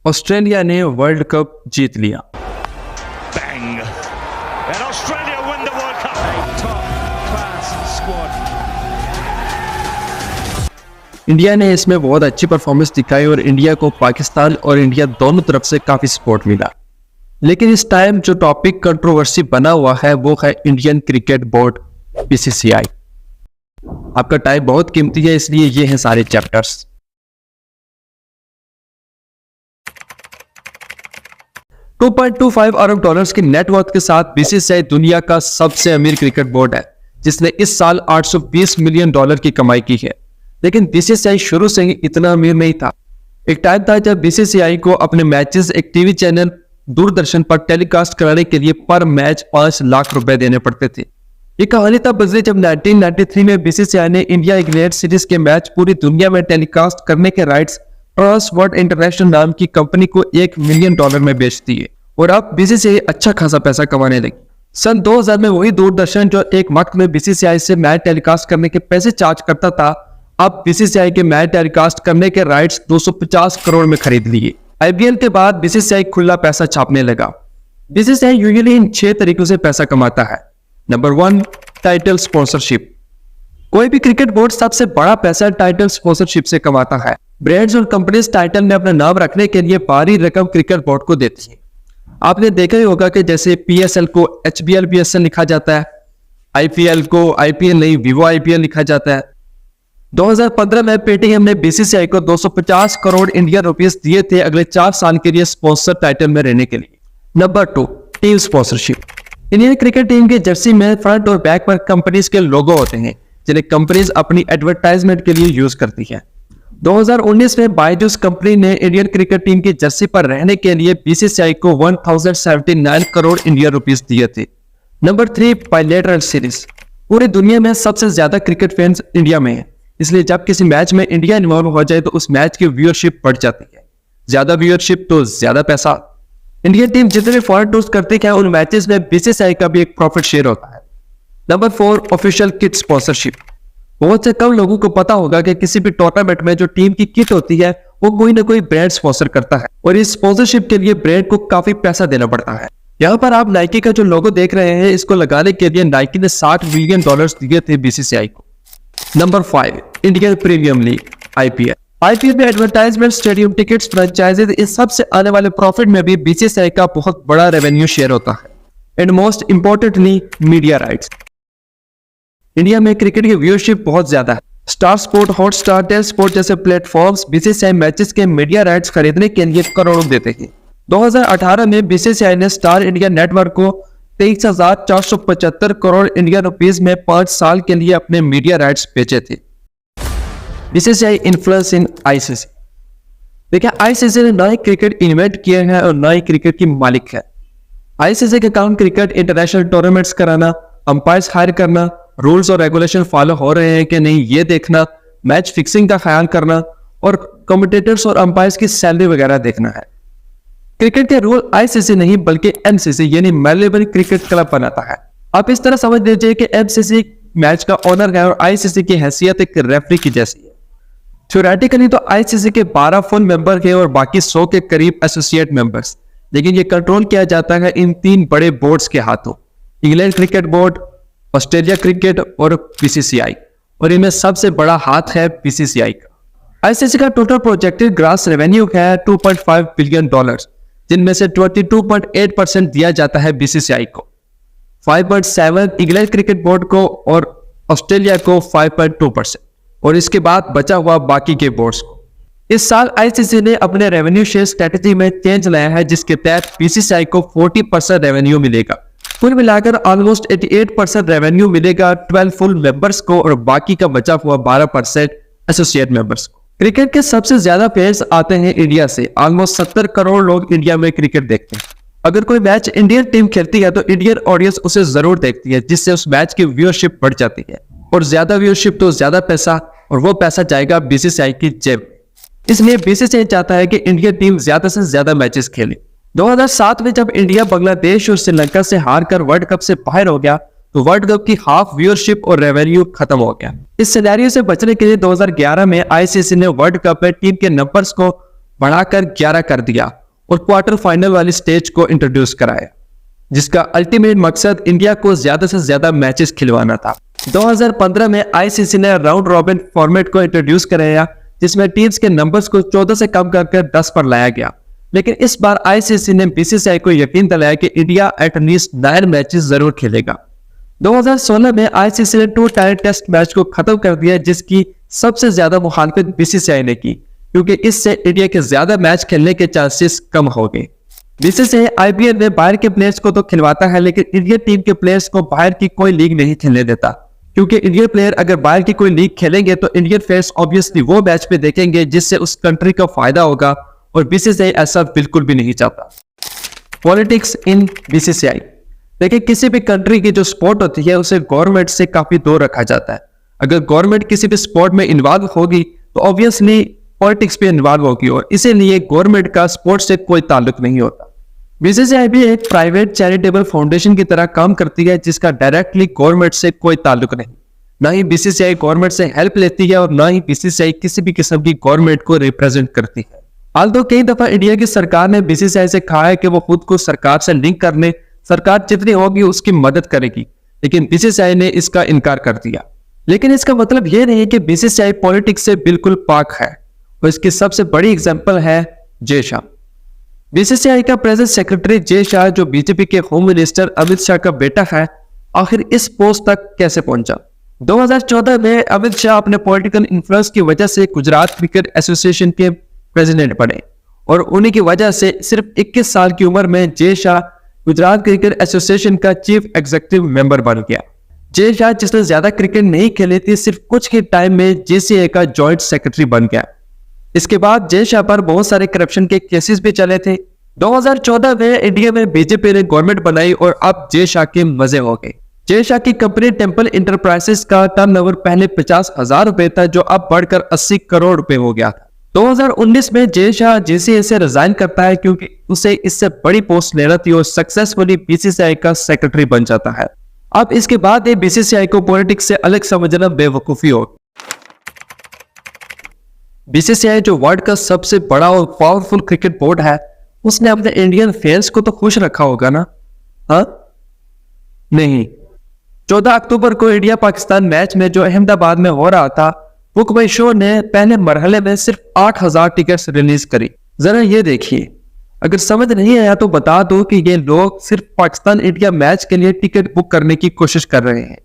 Australia ने world cup जीत लिया। Bang! And Australia win the World Cup. A top-class squad. India ने इसमें बहुत अच्छी परफॉर्मेंस दिखाई और इंडिया को पाकिस्तान और इंडिया दोनों तरफ से काफी सपोर्ट मिला। लेकिन इस टाइम जो टॉपिक कंट्रोवर्सी बना हुआ है वो है इंडियन क्रिकेट बोर्ड बीसीसीआई। आपका टाइम बहुत कीमती है, इसलिए ये हैं सारे चैप्टर्स। $2.25 अरब की नेटवर्थ के साथ बीसीसीआई दुनिया का सबसे अमीर क्रिकेट बोर्ड है, जिसने इस साल $820 मिलियन की कमाई की है। लेकिन बीसीसीआई शुरू से ही इतना अमीर नहीं था। एक टाइम था जब बीसीसीआई को अपने मैचेस एक टीवी चैनल दूरदर्शन पर टेलीकास्ट कराने के लिए पर मैच 5 लाख रुपए देने पड़ते थे। ये कहानी तब बदली जब 1993 में बीसीसीआई ने इंडिया इंग्लैंड सीरीज के मैच पूरी दुनिया में टेलीकास्ट करने के राइट्स ट्रांसवर्ल्ड इंटरनेशनल नाम की कंपनी को $1 मिलियन में बेच दिए और अब बीसीसीआई अच्छा खासा पैसा कमाने लगी। सन 2000 में वही दूरदर्शन जो एक वक्त में बीसीसीआई से मैच टेलीकास्ट करने के पैसे चार्ज करता था, अब बीसीसीआई के मैच टेलीकास्ट करने के राइट्स 250 करोड़ में खरीद लिए। आईपीएल के बाद बीसीसीआई खुला पैसा छापने लगा। बीसीसीआई यूजुअली इन 6 तरीकों से पैसा कमाता है। Number 1, title sponsorship. कोई भी क्रिकेट बोर्ड सबसे बड़ा पैसा टाइटल स्पॉन्सरशिप से कमाता है। ब्रांड्स और कंपनीज टाइटल में अपना नाम रखने के लिए भारी रकम क्रिकेट बोर्ड को देती है। आपने देखा ही होगा कि जैसे पीएसएल को एचबीएल पीएसएल लिखा जाता है, आईपीएल को आईपीएल नहीं विवो आईपीएल लिखा जाता है। 2015 में पेटीएम ने बीसीसीआई को 250 करोड़ इंडियन रुपीस दिए थे अगले 4 साल के लिए स्पॉन्सर टाइटल में रहने के लिए। Number 2, team sponsorship. Indian cricket team के जर्सी में फ्रंट और बैक पर कंपनीज के लोगो होते हैं, जिन्हें कंपनीज अपनी एडवर्टाइजमेंट के लिए यूज करती है। 2019 में बायजूस कंपनी ने इंडियन क्रिकेट टीम की जर्सी पर रहने के लिए बीसीसीआई को 1079 करोड़ इंडियन रुपीस दिए थे। Number 3, bilateral series. पूरी दुनिया में सबसे ज्यादा क्रिकेट फैंस इंडिया में है, इसलिए जब किसी मैच में इंडिया इन्वॉल्व हो जाए तो उस मैच की व्यूअरशिप बढ़ जाती है। ज्यादा व्यूअरशिप तो ज्यादा पैसा। इंडियन टीम जितने फॉरेन टूर्स करती है उन मैचेस में बीसीसीआई का भी एक प्रॉफिट शेयर होता है। Number 4, official kit sponsorship. बहुत से कम लोगों को पता होगा कि किसी भी टूर्नामेंट में जो टीम की किट होती है वो कोई ना कोई ब्रांड स्पॉन्सर करता है और इस स्पॉन्सरशिप के लिए ब्रांड को काफी पैसा देना पड़ता है। यहाँ पर आप नाइकी का जो लोगो देख रहे हैं, इसको लगाने के लिए नाइकी ने $60 मिलियन दिए थे बीसीसीआई को। Number 5, Indian premier league IPL. IPL में एडवर्टाइजमेंट, स्टेडियम टिकट्स, फ्रेंचाइजीज, इस सब से आने वाले प्रॉफिट में भी बीसीसीआई का बहुत बड़ा रेवेन्यू शेयर होता है। And most importantly media rights. India में क्रिकेट की व्यूअरशिप बहुत ज्यादा है। Star Sport, Hotstar, Ten Sport जैसे प्लेटफॉर्म्स बीसीसीआई मैचेस के मीडिया राइट्स खरीदने के लिए करोड़ों देते हैं। 2018 में बीसीसीआई ने स्टार इंडिया नेटवर्क को 23,475 करोड़ इंडियन रुपीस में 5 साल के लिए अपने मीडिया राइट्स बेचे थे। बीसीसीआई इन्फ्लुएंस इन आईसीसी। देखिए, आईसीसी ने नए क्रिकेट इन्वेंट किए हैं और नए क्रिकेट की मालिक है। आईसीसी के काम क्रिकेट इंटरनेशनल टूर्नामेंट्स कराना, अंपायर्स हायर करना, रूल्स और रेगुलेशन फॉलो हो रहे हैं कि नहीं ये देखना, मैच फिक्सिंग का ख्याल करना और कमेंटेटर्स और अंपायर्स की सैलरी वगैरह देखना है। क्रिकेट के रूल आईसीसी नहीं बल्कि एमसीसी यानी मेलबर्न क्रिकेट क्लब बनाता है। आप इस तरह समझ लीजिए कि एमसीसी मैच का ओनर है और आईसीसी की हैसियत एक रेफरी की जैसी है। थ्योरेटिकली तो आईसीसी के 12 फुल मेंबर हैं और बाकी 100 के करीब एसोसिएट मेंबर्स, लेकिन ये कंट्रोल किया जाता है इन 3 बड़े बोर्ड्स के हाथों, England cricket board, Australia cricket और बीसीसीआई, और इनमें सबसे बड़ा हाथ है बीसीसीआई का। आईसीसी का टोटल प्रोजेक्टेड ग्रास रेवेन्यू है $2.5 बिलियन, जिनमें से 22.8% दिया जाता है बीसीसीआई को, 5.7 इंग्लैंड क्रिकेट बोर्ड को और ऑस्ट्रेलिया को 5.2%, और इसके बाद बचा हुआ बाकी के बोर्ड्स को। इस साल आईसीसी ने अपने रेवेन्यू शेयर स्ट्रेटेजी में चेंज लाया है, जिसके तहत बीसीसीआई को 40% रेवेन्यू मिलेगा। कुल मिलाकर ऑलमोस्ट 88% रेवेन्यू मिलेगा 12 फुल मेंबर्स को और बाकी का बचा हुआ 12% एसोसिएट मेंबर्स को। क्रिकेट के सबसे ज्यादा फैंस आते हैं इंडिया से। ऑलमोस्ट 70 करोड़ लोग इंडिया में क्रिकेट देखते हैं। अगर कोई मैच इंडियन टीम खेलती है तो इंडियन ऑडियंस उसे जरूर देखती है, जिससे उस मैच की व्यूअरशिप बढ़ जाती है, और ज्यादा व्यूअरशिप तो ज्यादा पैसा, और वो पैसा जाएगा बीसीसीआई की जेब। इसलिए बीसीसीआई चाहता है कि इंडियन टीम ज्यादा से ज्यादा मैचेस खेले। 2007 में जब इंडिया बांग्लादेश और श्रीलंका से हारकर वर्ल्ड कप से बाहर हो गया तो वर्ल्ड कप की हाफ व्यूअरशिप और रेवेन्यू खत्म हो गया। इस सिनेरियो से बचने के लिए 2011 में आईसीसी ने वर्ल्ड कप में टीम के नंबर्स को बढ़ाकर 11 कर दिया और क्वार्टर फाइनल वाली स्टेज को इंट्रोड्यूस कराया, जिसका अल्टीमेट मकसद इंडिया को ज्यादा से ज्यादा मैचेस खिलवाना था। 2015 में आईसीसी ने राउंड रॉबिन फॉर्मेट को इंट्रोड्यूस कराया, जिसमें टीम्स के नंबर्स को 14 से कम करके 10 पर लाया गया। लेकिन इस बार आईसीसी ने बीसीसीआई को यकीन दिलाया कि इंडिया एटलीस्ट 9 मैचेस जरूर खेलेगा। 2016 में आईसीसी ने 2 टायर टेस्ट मैच को खत्म कर दिया, जिसकी सबसे ज्यादा मुखालफत बीसीसीआई ने की, क्योंकि इससे इंडिया के ज्यादा मैच खेलने के चांसेस कम हो गए। बीसीसीआई आईपीएल में बाहर के प्लेयर्स को तो खिलवाता है, लेकिन इंडियन टीम के प्लेयर्स को बाहर की कोई लीग नहीं खेलने देता, क्योंकि इंडियन प्लेयर अगर बाहर की कोई लीग खेलेंगे तो इंडियन फैंस ऑब्वियसली वो मैच पे देखेंगे जिससे उस कंट्री का फायदा होगा, और बीसीसीआई ऐसा बिल्कुल भी नहीं चाहता। Politics in BCCI. देखिए, किसी भी कंट्री की जो स्पोर्ट होती है उसे गवर्नमेंट से काफी दूर रखा जाता है। अगर गवर्नमेंट किसी भी स्पोर्ट में इन्वॉल्व होगी तो ऑब्वियसली पॉलिटिक्स पे इन्वॉल्व होगी, और इसीलिए गवर्नमेंट का स्पोर्ट्स से कोई ताल्लुक नहीं होता। बीसीसीआई भी एक प्राइवेट चैरिटेबल फाउंडेशन की तरह काम करती है, जिसका डायरेक्टली गवर्नमेंट से कोई ताल्लुक नहीं। ना ही बीसीसीआई गवर्नमेंट से हेल्प लेती है और ना ही बीसीसीआई किसी भी किस्म की गवर्नमेंट को रिप्रेजेंट करती है। हाल तो कई दफा इंडिया की सरकार ने बीसीसीआई से कहा है कि वो खुद को सरकार से लिंक कर ले, सरकार जितनी होगी उसकी मदद करेगी, लेकिन बीसीसीआई ने इसका इनकार कर दिया। लेकिन इसका मतलब यह नहीं कि बीसीसीआई पॉलिटिक्स से बिल्कुल पाक है, और इसकी सबसे बड़ी एग्जांपल है जय शाह। बीसीसीआई का प्रेजेंट सेक्रेटरी जय शाह, जो बीजेपी के होम मिनिस्टर अमित शाह का बेटा है, आखिर इस पोस्ट तक कैसे पहुंचा? 2014 में अमित शाह अपने पॉलिटिकल इन्फ्लुएंस की वजह से गुजरात क्रिकेट एसोसिएशन के प्रेसिडेंट बने, और उन्हीं की वजह से सिर्फ 21 साल की उम्र में जय शाह गुजरात क्रिकेट एसोसिएशन का चीफ एग्जीक्यूटिव मेंबर बन गया। जय शाह, जिसने ज्यादा क्रिकेट नहीं खेली थी, सिर्फ कुछ के टाइम में जेसीए का जॉइंट सेक्रेटरी बन गया। इसके बाद जय शाह पर बहुत सारे करप्शन के केसेस भी चले थे। 2014 में इंडिया में बीजेपी ने गवर्नमेंट बनाई और अब जय शाह के मजे हो गए। जय शाह की कंपनी टेम्पल इंटरप्राइजेस का टर्नओवर पहले 50,000 रुपए था, जो अब बढ़कर 80 करोड़ रुपए हो गया था। 2019 में जय शाह जेसीए से रिजाइन करता है, क्योंकि उसे इससे बड़ी पोस्ट लेना थी, और सक्सेसफुली बीसीसीआई का सेक्रेटरी बन जाता है। अब इसके बाद ये बीसीसीआई को पॉलिटिक्स से अलग समझना बेवकूफी होगी। बीसीसीआई जो वर्ल्ड का सबसे बड़ा और पावरफुल क्रिकेट बोर्ड है, उसने अपने इंडियन फैंस को तो खुश रखा होगा ना? हाँ? नहीं। 14 अक्टूबर को इंडिया पाकिस्तान मैच में जो अहमदाबाद में हो रहा था, बुक माई शो ने पहले मरहले में सिर्फ 8,000 टिकट्स रिलीज करी। जरा ये देखिए, अगर समझ नहीं आया तो बता दो कि ये लोग सिर्फ पाकिस्तान इंडिया मैच के लिए टिकट बुक करने की कोशिश कर रहे हैं,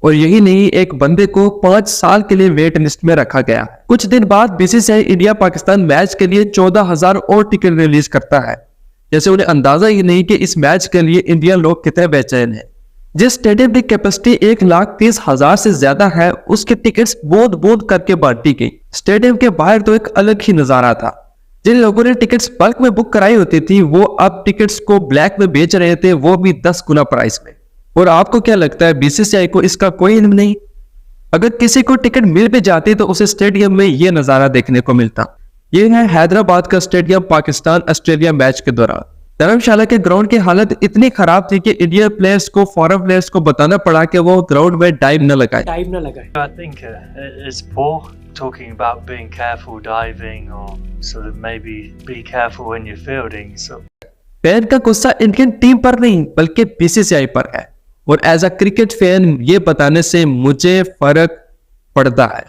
और यही नहीं, एक बंदे को 5 साल के लिए वेट लिस्ट में रखा गया। कुछ दिन बाद बीसीसीआई इंडिया पाकिस्तान मैच के लिए 14,000 और टिकट रिलीज करता है, जैसे उन्हें अंदाजा ही नहीं कि इस मैच के लिए इंडियन लोग कितने बेचैन हैं। जिस स्टेडियम की कैपेसिटी 1,30,000 से ज्यादा है, उसके टिकट्स बूंद बूंद करके बांटी गई। स्टेडियम के बाहर तो एक अलग ही नजारा था। जिन लोगों ने टिकट्स बल्क में बुक कराई होती थी, वो अब टिकट्स को ब्लैक में बेच रहे थे, वो भी 10 गुना प्राइस में। और आपको क्या लगता है, बीसीसीआई को इसका कोई इल्म नहीं? अगर किसी को टिकट मिल भी जाती तो उसे स्टेडियम में यह नजारा देखने को मिलता। यह है हैदराबाद का स्टेडियम पाकिस्तान ऑस्ट्रेलिया मैच के दौरान। धर्मशाला के ग्राउंड की हालत इतनी खराब थी कि इंडियन प्लेयर्स को फॉरेन प्लेयर्स को बताना पड़ा कि वो ग्राउंड में डाइव न लगाए। I think it's poor talking about being careful diving or sort of maybe be careful when you're fielding. So fan का गुस्सा इंडियन टीम पर नहीं बल्कि बीसीसीआई पर है, और एज अ क्रिकेट फैन ये बताने से मुझे फर्क पड़ता है।